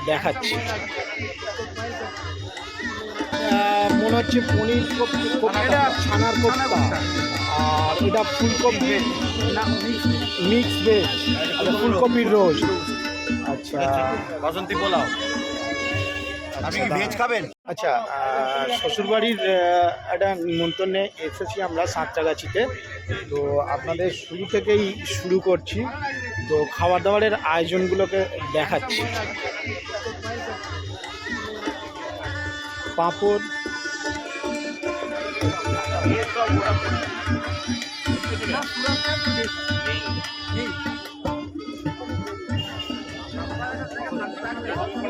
দেখাচ্ছি। মনে হচ্ছে পনির কোপ্তা, ছানার কোপ্তা, আর এটা ফুলকপি মিক্স ভেজ, ফুলকপির রোজ। আচ্ছা, বাসন্তী পোলাও। আপনি কি ভেজ খাবেন? আচ্ছা, শ্বশুরবাড়ির একটা নিমন্ত্রণে এসেছি আমরা সাঁতরাগাছিতে। তো আপনাদের শুরু থেকেই শুরু করছি, তো খাবার দাবারের আয়োজনগুলোকে দেখাচ্ছি। পাঁপড়,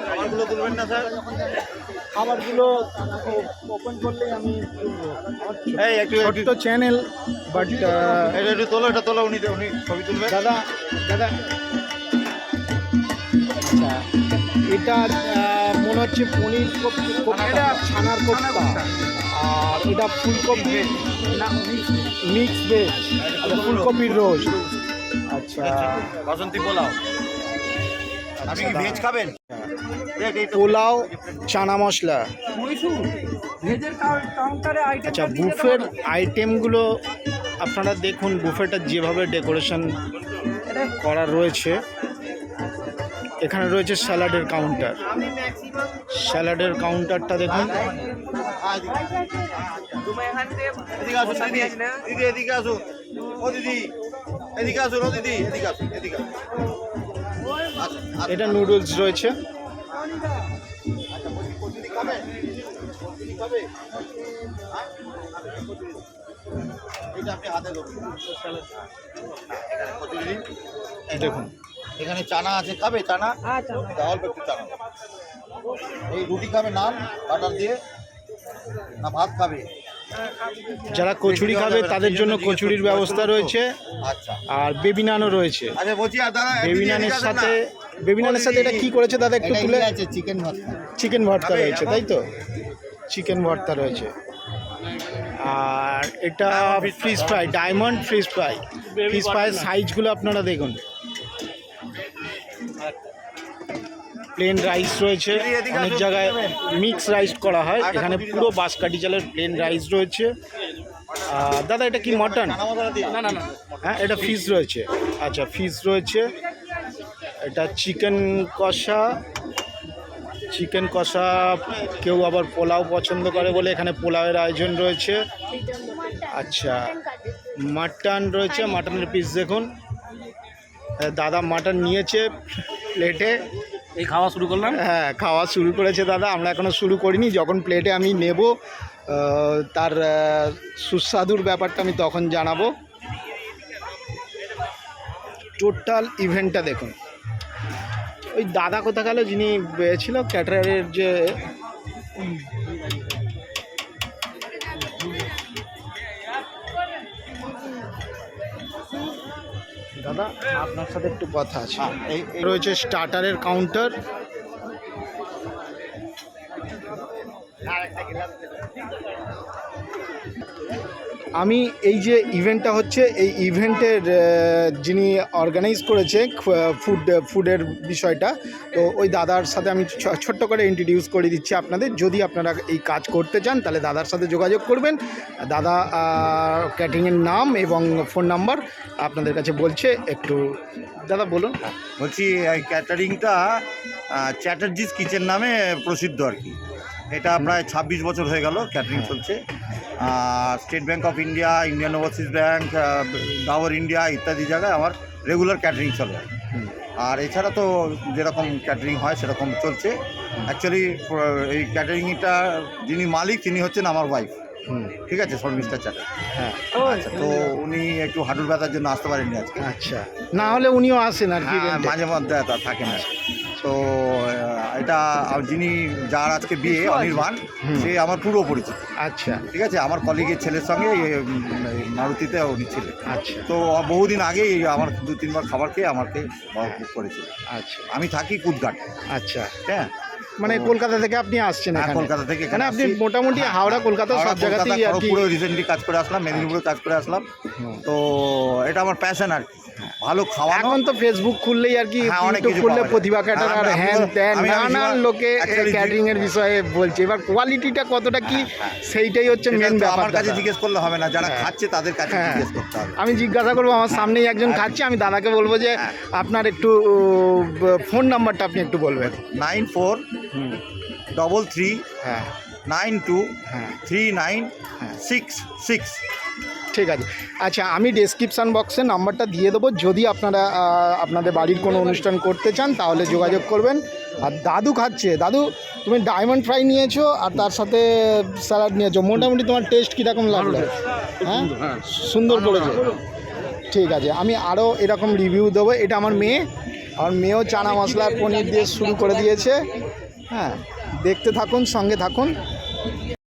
খাবারগুলো তুলবেন না স্যার? খাবারগুলো ওপেন করলেই আমি এই একটু ছোট্ট চ্যানেল, বাট এটা একটু তোলো, এটা তোলো, উনি ছবি তুলবেন। দাদা দাদা আচ্ছা, এটা মনে হচ্ছে পনির কোপ্তা, ছানার কোপ্তা, আর এটা ফুলকপি মিক্স ভেজ, ফুলকপির রোজ। আচ্ছা, বাসন্তী পোলাও। আপনি কি ভেজ খাবেন? পোলাও, চানা মশলা। আচ্ছা, বুফের আইটেমগুলো আপনারা দেখুন, বুফেটা যেভাবে ডেকোরেশন করা রয়েছে। এখানে রয়েছে স্যালাডের কাউন্টার, স্যালাডের কাউন্টারটা দেখুন। এদিকে আসুন দিদি, দিদি এদিকে আসুন। ও দিদি এদিকে আসুন, ও দিদি এদিকে আসুন, এদিকে আসুন। এটা নুডলস রয়েছে। দেখুন, এখানে চানা আছে, খাবে চানা? অল্প একটু চানা। এই রুটি খাবে নান বাটার দিয়ে, না ভাত খাবে? যারা কচুরি খাবে তাদের জন্য কচুরির ব্যবস্থা রয়েছে। আচ্ছা, আর বেবি নানও রয়েছে। আচ্ছা বলছি আর দাদা বেবি নানের সাথে এটা কি করেছে দাদা একটু তুলে? চিকেন ভর্তা। চিকেন ভর্তা রয়েছে, তাই তো? চিকেন ভর্তা রয়েছে। আর এটা fish fry, diamond fish fry. Fish ফ্রাইয়ের সাইজগুলো আপনারা দেখুন। প্লেন রাইস রয়েছে, অনেক জায়গায় মিক্স রাইস করা হয়, এখানে পুরো বাঁশকাঠি চালের প্লেন রাইস রয়েছে। দাদা এটা কি মটন? না না না, হ্যাঁ, এটা ফিশ রয়েছে। আচ্ছা, ফিশ রয়েছে। এটা চিকেন কষা, চিকেন কষা। কেউ আবার পোলাও পছন্দ করে বলে এখানে পোলাওয়ের আয়োজন রয়েছে। আচ্ছা, মাটন রয়েছে, মাটনের পিস দেখুন। দাদা মাটন নিয়েছে প্লেটে, এই খাওয়া শুরু করলাম। হ্যাঁ, খাওয়া শুরু করেছে দাদা, আমরা এখনও শুরু করিনি। যখন প্লেটে আমি নেব তার সুস্বাদুর ব্যাপারটা আমি তখন জানাবো। টোটাল ইভেন্টটা দেখুন। ওই দাদা কোথা গেল যিনি ছিল ক্যাটারারের, যে দাদা আপনার সাথে একটু কথা আছে। এই রয়েছে স্টার্টারের কাউন্টার। আমি এই যে ইভেন্টটা হচ্ছে, এই ইভেন্টের যিনি অর্গানাইজ করেছে ফুডের বিষয়টা, তো ওই দাদার সাথে আমি ছোট্ট করে ইন্ট্রোডিউস করে দিচ্ছি আপনাদের। যদি আপনারা এই কাজ করতে চান তাহলে দাদার সাথে যোগাযোগ করবেন। দাদা ক্যাটারিংয়ের নাম এবং ফোন নাম্বার আপনাদের কাছে বলছে। একটু দাদা বলুন। বলছি এই ক্যাটারিংটা চ্যাটার্জিস কিচেন নামে প্রসিদ্ধ আর কি। এটা প্রায় 26 বছর হয়ে গেল ক্যাটারিং চলছে। State bank of India, Indian overseas bank, Dabur India ইত্যাদি জায়গায় আমার রেগুলার ক্যাটারিং চলে। আর এছাড়া তো যেরকম ক্যাটারিং হয় সেরকম চলছে। অ্যাকচুয়ালি এই ক্যাটারিংটা যিনি মালিক তিনি হচ্ছেন আমার ওয়াইফ। ঠিক আছে, শর্মিষ্ঠা চ্যাটার্জি। হ্যাঁ, আচ্ছা, তো উনি একটু হাঁটুর ব্যথার জন্য আসতে পারেননি আজকে। আচ্ছা, না হলে উনিও আসেন আর কি, মাঝে মধ্যে থাকেন আর। তো এটা যিনি, যার আজকে বিয়ে অনির্বাণ, সে আমার পুরো পরিচিত। আচ্ছা, ঠিক আছে, আমার কলিগের ছেলের সঙ্গে মারুতিতে উনি ছিলেন। আচ্ছা, তো বহুদিন আগেই আমার 2-3 বার খাবার খেয়ে আমাকে বুক করেছিল। আচ্ছা, আমি থাকি কুদঘাট। আচ্ছা, হ্যাঁ, মানে কলকাতা থেকে আপনি আসছেন এখানে? কলকাতা থেকে মানে আপনি মোটামুটি হাওড়া কলকাতা সব জায়গাতেই আর কি। পুরো রিসেন্টলি কাজ করে আসলাম, মেদিনীপুরে কাজ করে আসলাম। তো এটা আমার প্যাশন আর কি, ভালো খাওয়ানো। এখন তো ফেসবুক খুললেই আর কি, হ্যাঁ, অনেক ইউটিউব কিছু খুললে পাওয়া যায়। প্রতিভা ক্যাটার আর আমি- হ্যান ত্যান আমি- আমি নানান জীবন- লোকে actually ক্যাটারিং এর বিষয়ে বলছে, এবার কোয়ালিটিটা কতটা কি সেইটাই হচ্ছে সেটা মেন তো ব্যাপার। আমার কাছে জিজ্ঞেস করলে হবে না, যারা হ্যাঁ। খাচ্ছে তাদের কাছে হ্যাঁ। জিজ্ঞেস করতে হবে। আমি জিজ্ঞাসা করবো, আমার সামনেই একজন হ্যাঁ। খাচ্ছে, আমি দাদাকে বলবো যে হ্যাঁ। আপনার একটু ফোন নাম্বারটা আপনি একটু বলবেন। 9433 হ্যাঁ 92 হ্যাঁ 3966। ঠিক আছে। আচ্ছা, আমি ডেসক্রিপশান বক্সে নাম্বারটা দিয়ে দেবো, যদি আপনারা আপনাদের বাড়ির কোনো অনুষ্ঠান করতে চান তাহলে যোগাযোগ করবেন। আর দাদু খাচ্ছে, দাদু তুমি ডায়মন্ড ফ্রাই নিয়েছো আর তার সাথে স্যালাড নিয়েছো, মোটামুটি তোমার টেস্ট কীরকম লাগলো? হ্যাঁ সুন্দর করেছে। ঠিক আছে, আমি আরও এরকম রিভিউ দেবো। এটা আমার মেয়েও চানা মশলা আর পনির দিয়ে শুরু করে দিয়েছে। হ্যাঁ, দেখতে থাকুন, সঙ্গে থাকুন।